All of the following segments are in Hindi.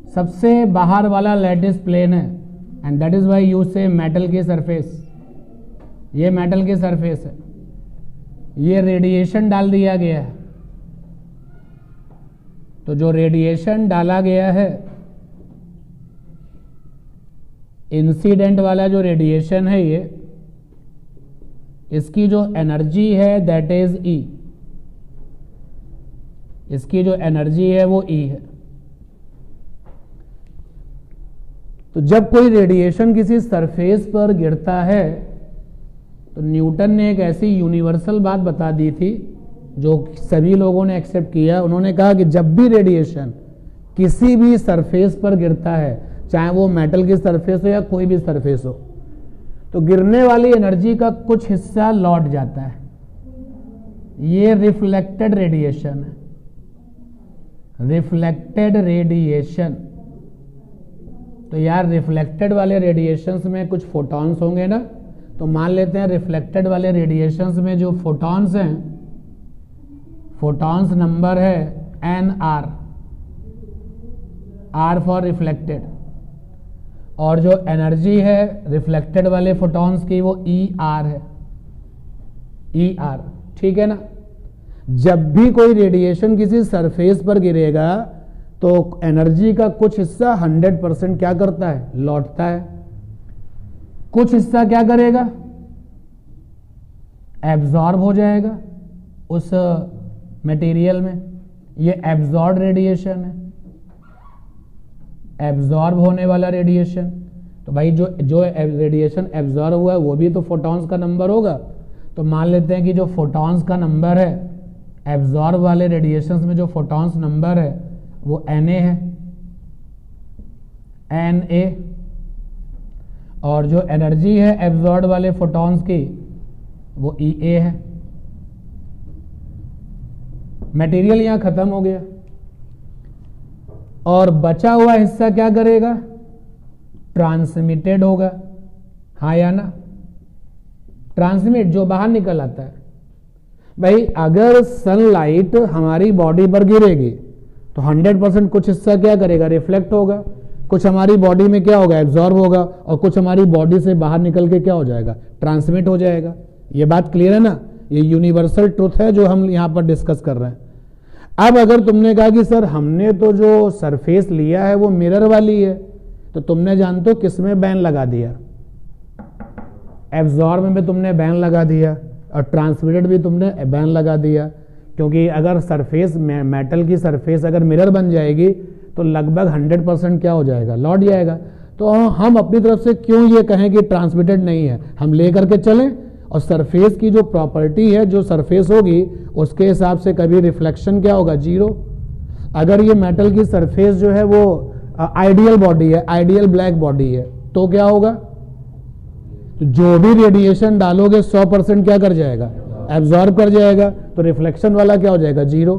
सबसे बाहर वाला लैटिस प्लेन है, and that is why you से मेटल की सरफेस, ये मेटल की सरफेस है, ये रेडिएशन डाल दिया गया है। तो जो रेडिएशन डाला गया है, इंसिडेंट वाला जो रेडिएशन है ये, इसकी जो एनर्जी है दैट इज ई, इसकी जो एनर्जी है वो ई है। तो जब कोई रेडिएशन किसी सरफेस पर गिरता है तो न्यूटन ने एक ऐसी यूनिवर्सल बात बता दी थी जो सभी लोगों ने एक्सेप्ट किया। उन्होंने कहा कि जब भी रेडिएशन किसी भी सरफेस पर गिरता है, चाहे वो मेटल की सरफेस हो या कोई भी सरफेस हो, तो गिरने वाली एनर्जी का कुछ हिस्सा लौट जाता है। ये रिफ्लेक्टेड रेडिएशन है, रिफ्लेक्टेड रेडिएशन। तो यार रिफ्लेक्टेड वाले रेडिएशंस में कुछ फोटॉन्स होंगे ना, तो मान लेते हैं रिफ्लेक्टेड वाले रेडिएशंस में जो फोटॉन्स हैं, फोटॉन्स नंबर है N R, R for reflected, और जो एनर्जी है रिफ्लेक्टेड वाले फोटॉन्स की वो ई आर है, ई आर, ठीक है ना। जब भी कोई रेडिएशन किसी सरफेस पर गिरेगा तो एनर्जी का कुछ हिस्सा 100% क्या करता है, लौटता है। कुछ हिस्सा क्या करेगा, एब्जॉर्ब हो जाएगा उस मटेरियल में। ये एब्जॉर्ब रेडिएशन है, एब्जॉर्ब होने वाला रेडिएशन। तो भाई जो रेडिएशन एब्जॉर्ब हुआ है वो भी तो फोटॉन्स का नंबर होगा। तो मान लेते हैं कि जो फोटॉन्स का नंबर है, एब्जॉर्ब वाले रेडिएशंस में जो फोटॉन्स नंबर है वो Na है, Na, और जो एनर्जी है एब्जॉर्ब वाले फोटॉन्स की वो Ea है। मटेरियल यहां खत्म हो गया और बचा हुआ हिस्सा क्या करेगा, ट्रांसमिटेड होगा, हाँ या ना। ट्रांसमिट जो बाहर निकल आता है। भाई अगर सनलाइट हमारी बॉडी पर गिरेगी तो 100% कुछ हिस्सा क्या करेगा, रिफ्लेक्ट होगा, कुछ हमारी बॉडी में क्या होगा, एब्जॉर्ब होगा, और कुछ हमारी बॉडी से बाहर निकल के क्या हो जाएगा, ट्रांसमिट हो जाएगा। ये बात क्लियर है ना, ये यूनिवर्सल ट्रुथ है जो हम यहां पर डिस्कस कर रहे हैं। अब अगर तुमने कहा कि सर हमने तो जो सरफेस लिया है वो मिरर वाली है, तो तुमने जानते हो किस में बैन लगा दिया, एब्जॉर्ब में तुमने बैन लगा दिया और ट्रांसमिटेड भी तुमने बैन लगा दिया। क्योंकि अगर सरफेस मेटल की सरफेस अगर मिरर बन जाएगी तो लगभग 100% क्या हो जाएगा, लौट जाएगा। तो हम अपनी तरफ से क्यों ये कहें कि ट्रांसमिटेड नहीं है, हम ले करके चलें और सरफेस की जो प्रॉपर्टी है, जो सरफेस होगी उसके हिसाब से कभी रिफ्लेक्शन क्या होगा, जीरो। अगर ये मेटल की सरफेस जो है वो आइडियल बॉडी है, आइडियल ब्लैक बॉडी है, तो क्या होगा, तो जो भी रेडिएशन डालोगे 100% क्या कर जाएगा, एब्जॉर्ब कर जाएगा। तो रिफ्लेक्शन वाला क्या हो जाएगा, जीरो।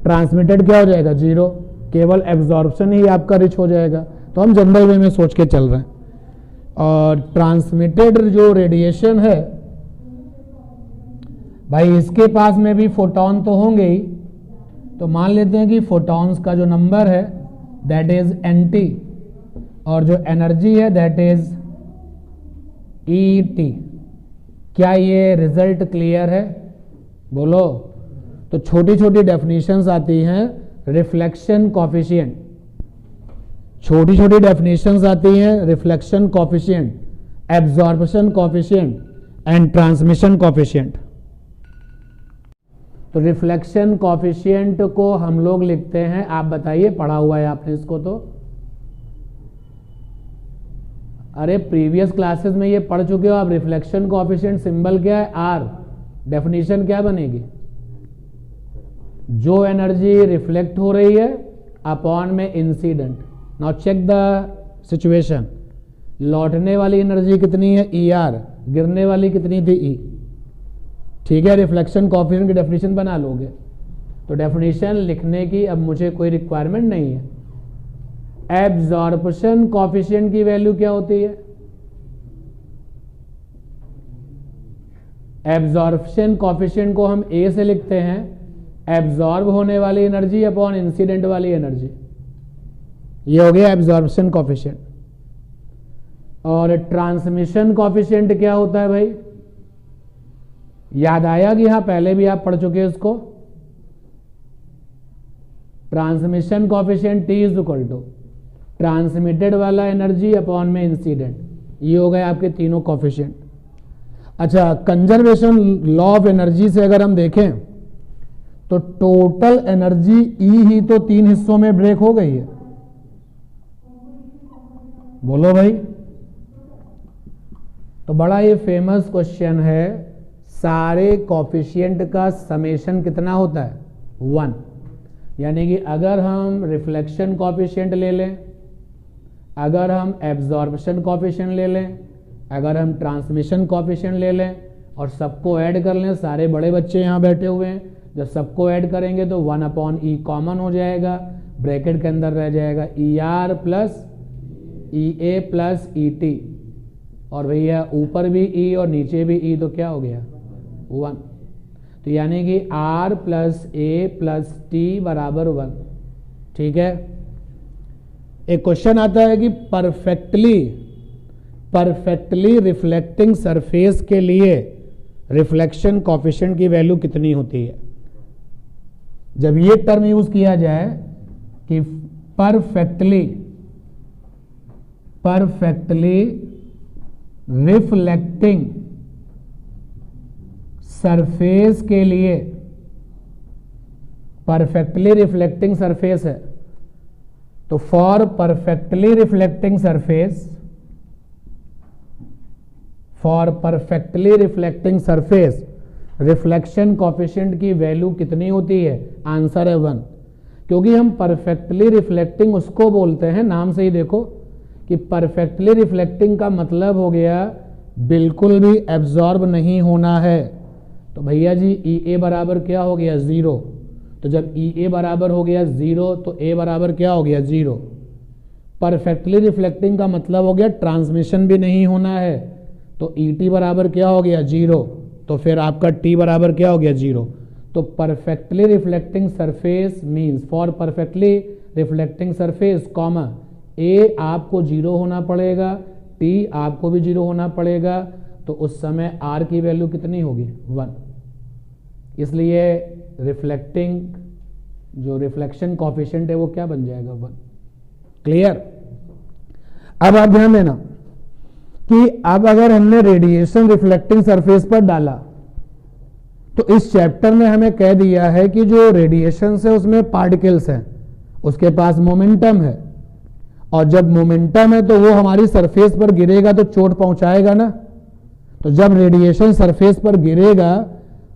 ट्रांसमिटेड क्या हो जाएगा, जीरो। केवल एब्जॉर्प्शन ही आपका रिच हो जाएगा। तो हम जनरल वे में सोच के चल रहे हैं। और ट्रांसमिटेड जो रेडिएशन है भाई, इसके पास में भी फोटॉन तो होंगे ही। तो मान लेते हैं कि फोटॉन्स का जो नंबर है दैट इज nt, और जो एनर्जी है दैट इज Et। क्या ये रिजल्ट क्लियर है, बोलो। तो छोटी छोटी डेफिनेशंस आती हैं, रिफ्लेक्शन कॉफिशिएंट, छोटी छोटी डेफिनेशंस आती हैं, reflection coefficient, absorption coefficient and transmission coefficient. तो रिफ्लेक्शन कॉफिशिएंट को हम लोग लिखते हैं, आप बताइए, पढ़ा हुआ है आपने इसको तो, अरे प्रीवियस क्लासेस में ये पढ़ चुके हो आप। रिफ्लेक्शन कॉफिशिएंट सिंबल क्या है, आर। डेफिनेशन क्या बनेगी, जो एनर्जी रिफ्लेक्ट हो रही है अपॉन में incident. Now check the situation, लौटने वाली एनर्जी कितनी है, ई आर, गिरने वाली कितनी थी, ई। ठीक है, रिफ्लेक्शन कॉफिशिएंट की डेफिनेशन बना लोगे। तो डेफिनेशन लिखने की अब मुझे कोई रिक्वायरमेंट नहीं है। एब्जॉर्प्शन कॉफिशिएंट की वैल्यू क्या होती है, एब्जॉर्प्शन कॉफिशिएंट को हम ए से लिखते हैं, एब्जॉर्ब होने वाली एनर्जी अपॉन इंसिडेंट वाली एनर्जी। ये हो गया एब्जॉर्प्शन कॉफिशिएंट। और ट्रांसमिशन कॉफिशिएंट क्या होता है भाई, याद आया कि हाँ पहले भी आप पढ़ चुके हैं इसको। Transmission coefficient T is equal to transmitted वाला एनर्जी अपॉन में इंसिडेंट, ये हो गए आपके तीनों कॉफिशिएंट। अच्छा, कंजर्वेशन लॉ ऑफ एनर्जी से अगर हम देखें तो टोटल एनर्जी E ही तो 3 हिस्सों में ब्रेक हो गई है, बोलो भाई। तो बड़ा ये फेमस क्वेश्चन है, सारे कॉफिशिएंट का समेशन कितना होता है 1। यानी कि अगर हम रिफ्लेक्शन कॉफिशिएंट ले लें, अगर हम एब्जॉर्प्शन कॉफिशिएंट ले लें, अगर हम ट्रांसमिशन कॉफिशिएंट ले लें और सबको ऐड कर लें, सारे बड़े बच्चे यहाँ बैठे हुए हैं, जब सबको ऐड करेंगे तो 1/E कॉमन हो जाएगा, ब्रैकेट के अंदर रह जाएगा ER plus EA plus ET, और भैया ऊपर भी E और नीचे भी E, तो क्या हो गया 1। तो यानी कि R plus A plus T बराबर 1। ठीक है, एक क्वेश्चन आता है कि परफेक्टली रिफ्लेक्टिंग सरफेस के लिए रिफ्लेक्शन कॉफिशिएंट की वैल्यू कितनी होती है। जब ये टर्म यूज किया जाए कि परफेक्टली रिफ्लेक्टिंग सरफेस के लिए, परफेक्टली रिफ्लेक्टिंग सरफेस है तो for perfectly reflecting surface reflection coefficient की वैल्यू कितनी होती है, आंसर है 1। क्योंकि हम परफेक्टली रिफ्लेक्टिंग उसको बोलते हैं, नाम से ही देखो कि परफेक्टली रिफ्लेक्टिंग का मतलब हो गया बिल्कुल भी एब्जॉर्ब नहीं होना है। तो भैया जी EA बराबर क्या हो गया 0, तो जब EA बराबर हो गया 0 तो A बराबर क्या हो गया 0। परफेक्टली रिफ्लेक्टिंग का मतलब हो गया ट्रांसमिशन भी नहीं होना है, तो ET बराबर क्या हो गया 0, तो फिर आपका T बराबर क्या हो गया 0। तो perfectly reflecting surface means for perfectly reflecting surface comma A आपको 0 होना पड़ेगा, T आपको भी 0 होना पड़ेगा, तो उस समय R की वैल्यू कितनी होगी 1। इसलिए रिफ्लेक्टिंग जो रिफ्लेक्शन कॉफिशिएंट है वो क्या बन जाएगा 1। क्लियर। अब आप ध्यान देना कि अब अगर हमने रेडिएशन रिफ्लेक्टिंग सरफेस पर डाला तो इस चैप्टर में हमें कह दिया है कि जो रेडिएशन है उसमें पार्टिकल्स हैं, उसके पास मोमेंटम है, और जब मोमेंटम है तो वो हमारी सरफेस पर गिरेगा तो चोट पहुंचाएगा ना। तो जब रेडिएशन सरफेस पर गिरेगा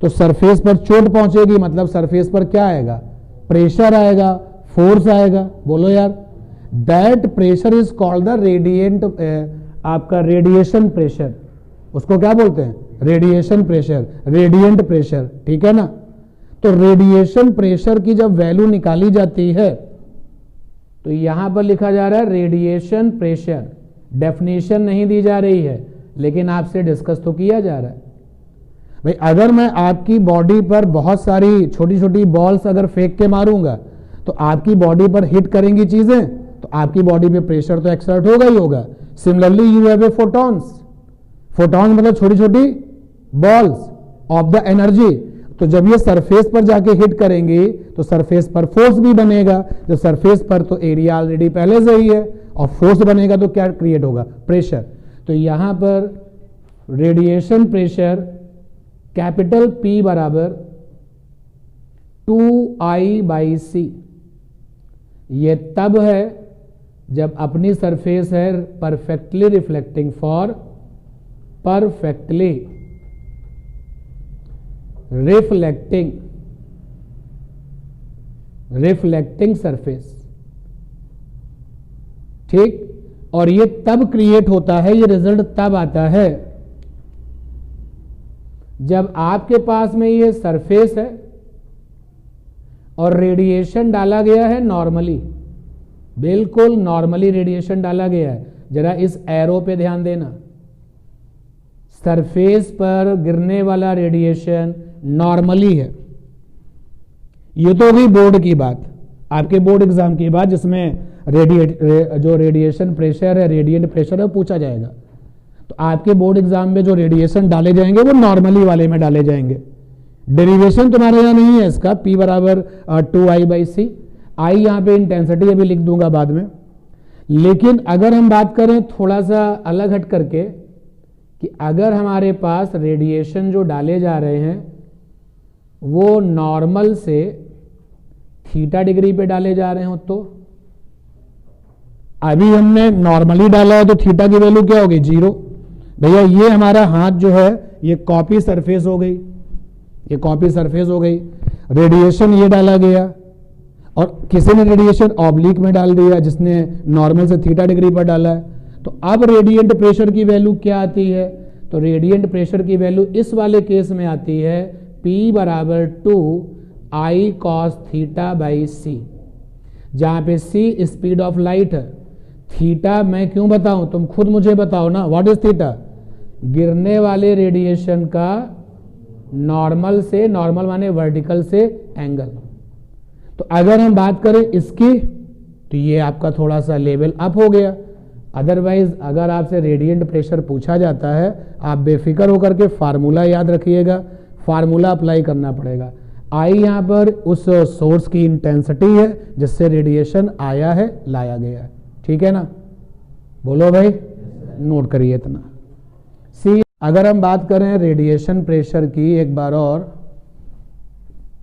तो सरफेस पर चोट पहुंचेगी, मतलब सरफेस पर क्या आएगा, प्रेशर आएगा, फोर्स आएगा। बोलो यार, that pressure is called the radiant, आपका रेडिएशन प्रेशर, उसको क्या बोलते हैं, रेडिएशन प्रेशर, रेडिएंट प्रेशर। ठीक है ना। तो रेडिएशन प्रेशर की जब वैल्यू निकाली जाती है तो यहां पर लिखा जा रहा है रेडिएशन प्रेशर, डेफिनेशन नहीं दी जा रही है, लेकिन आपसे डिस्कस तो किया जा रहा है। भाई अगर मैं आपकी बॉडी पर बहुत सारी छोटी छोटी बॉल्स अगर फेंक के मारूंगा तो आपकी बॉडी पर हिट करेंगी चीजें, तो आपकी बॉडी पे प्रेशर तो एक्सर्ट होगा ही होगा। Similarly you have A photons, photons मतलब छोटी छोटी बॉल्स ऑफ द एनर्जी, तो जब ये सरफेस पर जाके हिट करेंगी तो सरफेस पर फोर्स भी बनेगा। जब सरफेस पर तो एरिया ऑलरेडी पहले से ही है, और फोर्स बनेगा तो क्या क्रिएट होगा, प्रेशर। तो यहां पर रेडिएशन प्रेशर कैपिटल P बराबर 2I/C, ये तब है जब अपनी सरफेस है perfectly reflecting, for perfectly reflecting surface. ठीक, और ये तब क्रिएट होता है, ये रिजल्ट तब आता है जब आपके पास में ये सरफेस है और रेडिएशन डाला गया है नॉर्मली, बिल्कुल नॉर्मली रेडिएशन डाला गया है। जरा इस एरो पे ध्यान देना, सरफेस पर गिरने वाला रेडिएशन नॉर्मली है। ये तो होगी बोर्ड की बात, आपके बोर्ड एग्जाम की बात, जिसमें जो रेडिएशन प्रेशर है, रेडिएंट प्रेशर है, वो पूछा जाएगा। तो आपके बोर्ड एग्जाम में जो रेडिएशन डाले जाएंगे वो नॉर्मली वाले में डाले जाएंगे। डेरिवेशन तुम्हारे यहाँ नहीं है इसका, P बराबर 2I/C। आई यहाँ पे इंटेंसिटी अभी लिख दूंगा बाद में। लेकिन अगर हम बात करें थोड़ा सा अलग हट करके कि अगर हमारे पास रेडिएशन जो डाले जा रहे हैं वो नॉर्मल से थीटा डिग्री पे डाले जा रहे हो, तो अभी हमने नॉर्मली डाला है तो थीटा की वैल्यू क्या होगी? 0। भैया ये हमारा हाथ जो है ये कॉपी सरफेस हो गई, ये कॉपी सरफेस हो गई। रेडिएशन ये डाला गया और किसी ने रेडिएशन ऑब्लिक में डाल दिया, जिसने नॉर्मल से थीटा डिग्री पर डाला है। तो अब रेडिएंट प्रेशर की वैल्यू क्या आती है? तो रेडिएंट प्रेशर की वैल्यू इस वाले केस में आती है P बराबर 2I cos θ/c, जहां पे c स्पीड ऑफ लाइट है, थीटा मैं क्यों बताऊं, तुम खुद मुझे बताओ ना, व्हाट इज थीटा? गिरने वाले रेडिएशन का नॉर्मल से, नॉर्मल माने वर्टिकल से एंगल। तो अगर हम बात करें इसकी तो ये आपका थोड़ा सा लेवल अप हो गया। अदरवाइज अगर आपसे रेडिएंट प्रेशर पूछा जाता है, आप बेफिक्र होकर के फार्मूला याद रखिएगा, फार्मूला अप्लाई करना पड़ेगा। आई यहाँ पर उस सोर्स की इंटेंसिटी है जिससे रेडिएशन आया है, लाया गया है, ठीक है ना? बोलो भाई, नोट करिए इतना। सी, अगर हम बात करें रेडिएशन प्रेशर की एक बार और,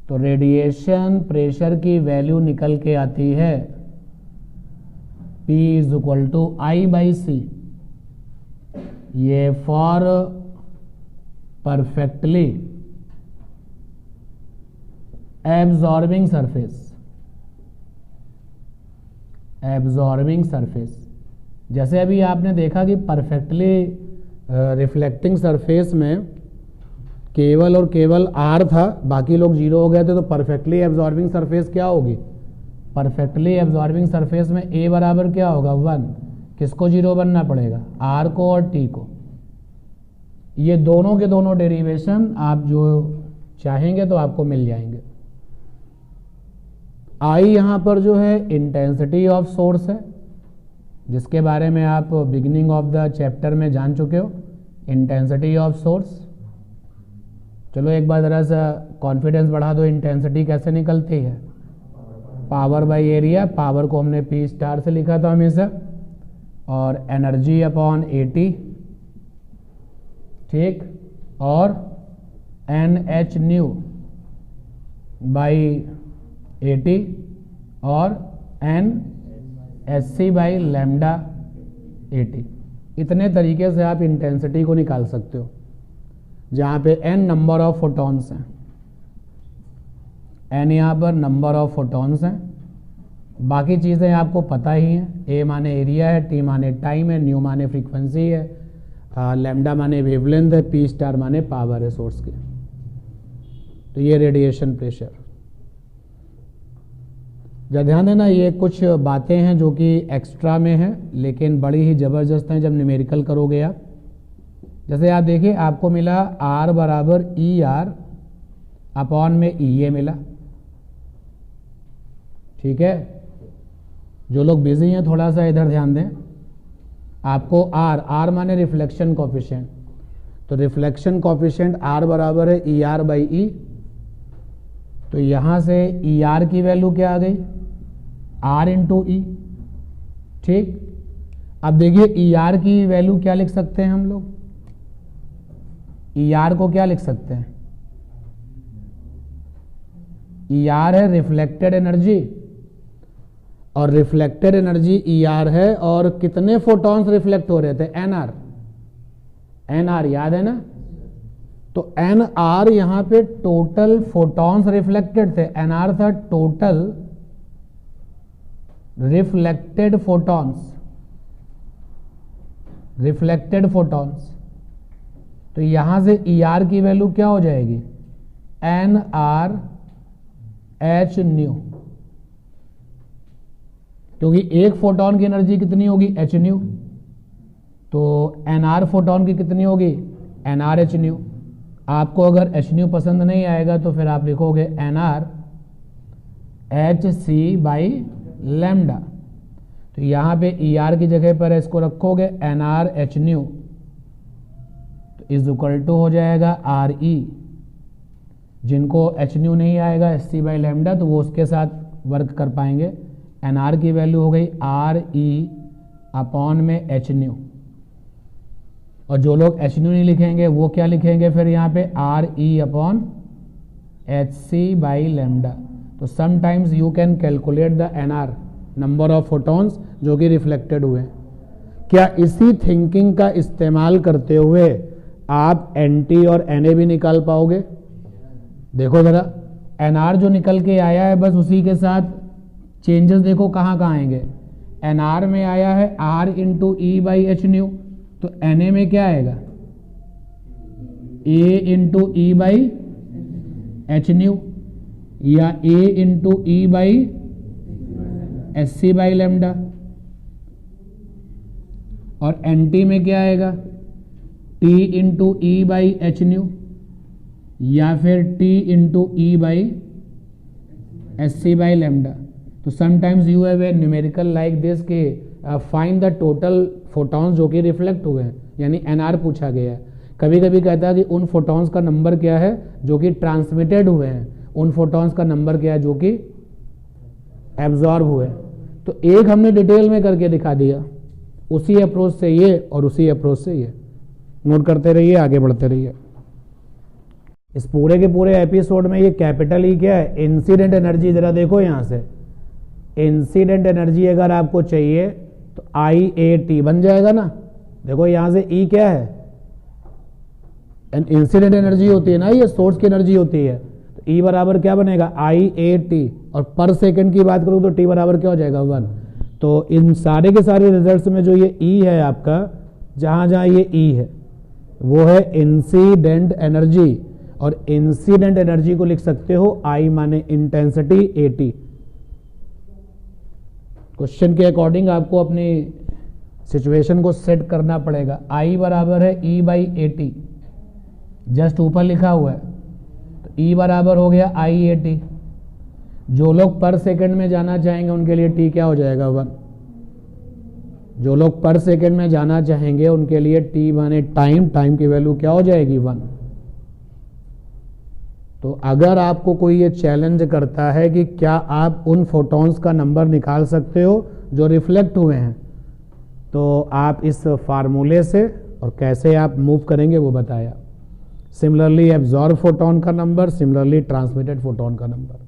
तो रेडिएशन प्रेशर की वैल्यू निकल के आती है P = I/C। ये for perfectly absorbing surface, absorbing surface. जैसे अभी आपने देखा कि परफेक्टली रिफ्लेक्टिंग सरफेस में केवल और केवल R था, बाकी लोग 0 हो गए थे, तो परफेक्टली एब्जॉर्बिंग सरफेस क्या होगी? परफेक्टली एब्जॉर्बिंग सरफेस में A बराबर क्या होगा? 1। किसको 0 बनना पड़ेगा? R को और T को। ये दोनों के दोनों डेरिवेशन आप जो चाहेंगे तो आपको मिल जाएंगे। I यहाँ पर जो है इंटेंसिटी ऑफ सोर्स है, जिसके बारे में आप बिगिनिंग ऑफ द चैप्टर में जान चुके हो, इंटेंसिटी ऑफ सोर्स। चलो एक बार ज़रा सा कॉन्फिडेंस बढ़ा दो, इंटेंसिटी कैसे निकलती है? Power by area. पावर को हमने P* से लिखा था हमेशा, और एनर्जी अपॉन AT, ठीक, और Nhν/AT और NSc/λAT। इतने तरीके से आप इंटेंसिटी को निकाल सकते हो, जहाँ पे n नंबर ऑफ फोटॉन्स हैं, n यहाँ पर नंबर ऑफ फोटॉन्स हैं। बाकी चीज़ें आपको पता ही हैं, A माने एरिया है, T माने टाइम है, न्यू माने फ्रीक्वेंसी है, लैम्डा माने वेवलेंथ है, P* माने पावर है सोर्स की। तो ये रेडिएशन प्रेशर। जब ध्यान देना, ये कुछ बातें हैं जो कि एक्स्ट्रा में है, लेकिन बड़ी ही ज़बरदस्त हैं जब न्यूमेरिकल करोगे आप। जैसे आप देखिए, आपको मिला R बराबर ER अपॉन में EA मिला, ठीक है? जो लोग बिजी हैं थोड़ा सा इधर ध्यान दें। आपको R माने रिफ्लेक्शन कोफिशिएंट, तो रिफ्लेक्शन कोफिशिएंट R बराबर है ER/E। तो यहां से ER की वैल्यू क्या आ गई? R × E, ठीक। अब देखिए ER की वैल्यू क्या लिख सकते हैं हम लोग? ER को क्या लिख सकते हैं? ER है रिफ्लेक्टेड एनर्जी, और रिफ्लेक्टेड एनर्जी ER है, और कितने फोटॉन्स रिफ्लेक्ट हो रहे थे? NR याद है ना? तो NR यहां पे टोटल फोटॉन्स रिफ्लेक्टेड थे, NR था total reflected photons, reflected photons. तो यहां से ER की वैल्यू क्या हो जाएगी? NRhν, क्योंकि एक फोटॉन की एनर्जी कितनी होगी? hν। तो NR फोटॉन की कितनी होगी? NRhν। आपको अगर hν पसंद नहीं आएगा तो फिर आप लिखोगे NR hc/λ। तो यहाँ पे ER की जगह पर इसको रखोगे NR H न्यू, तो इज इक्वल टू हो जाएगा RE। जिनको H न्यू नहीं आएगा SC बाई लैम्डा, तो वो उसके साथ वर्क कर पाएंगे। NR की वैल्यू हो गई RE अपॉन में H न्यू, और जो लोग H न्यू नहीं लिखेंगे वो क्या लिखेंगे फिर यहाँ पे RE upon HC by lambda. तो sometimes you can calculate the NR, number of photons जो कि रिफ्लेक्टेड हुए। क्या इसी थिंकिंग का इस्तेमाल करते हुए आप NT और NA भी निकाल पाओगे? देखो जरा, NR जो निकल के आया है बस उसी के साथ चेंजेस देखो कहाँ कहाँ आएंगे। NR में आया है R into E by H nu, तो NA में क्या आएगा A into E by H nu, या A into E by SC by lambda. और NT में क्या आएगा T into E by H nu, या फिर T into E by SC by lambda. तो sometimes you have a numerical like this के फाइंड द टोटल फोटॉन्स जो कि रिफ्लेक्ट हुए हैं, यानी NR पूछा गया है। कभी कभी कहता है कि उन फोटॉन्स का नंबर क्या है जो कि ट्रांसमिटेड हुए हैं, उन फोटॉन्स का नंबर क्या है जो कि एब्जॉर्ब हुए। तो एक हमने डिटेल में करके दिखा दिया, उसी अप्रोच से ये और उसी अप्रोच से ये। नोट करते रहिए, आगे बढ़ते रहिए। इस पूरे के पूरे एपिसोड में ये कैपिटल ई क्या है, इंसिडेंट एनर्जी। जरा देखो यहां से, इंसिडेंट एनर्जी अगर आपको चाहिए तो IAT बन जाएगा ना। देखो यहां से E क्या है, इंसिडेंट एनर्जी होती है ना, ये सोर्स की एनर्जी होती है। तो E बराबर क्या बनेगा IAT, और पर सेकंड की बात करूं तो T बराबर क्या हो जाएगा 1। तो इन सारे के सारे रिजल्ट्स में जो ये E है आपका, जहां जहां ये E है वो है इंसिडेंट एनर्जी, और इंसिडेंट एनर्जी को लिख सकते हो I माने इंटेंसिटी, AT। क्वेश्चन के अकॉर्डिंग आपको अपनी सिचुएशन को सेट करना पड़ेगा। I बराबर है E बाई AT, जस्ट ऊपर लिखा हुआ है, तो E बराबर हो गया IAT। जो लोग पर सेकंड में जाना चाहेंगे उनके लिए T क्या हो जाएगा 1। जो लोग पर सेकंड में जाना चाहेंगे उनके लिए T माने टाइम, टाइम की वैल्यू क्या हो जाएगी 1। तो अगर आपको कोई ये चैलेंज करता है कि क्या आप उन फोटॉन्स का नंबर निकाल सकते हो जो रिफ्लेक्ट हुए हैं, तो आप इस फार्मूले से और कैसे आप मूव करेंगे वो बताया। सिमिलरली एब्जॉर्ब फोटॉन का नंबर, सिमिलरली ट्रांसमिटेड फोटॉन का नंबर।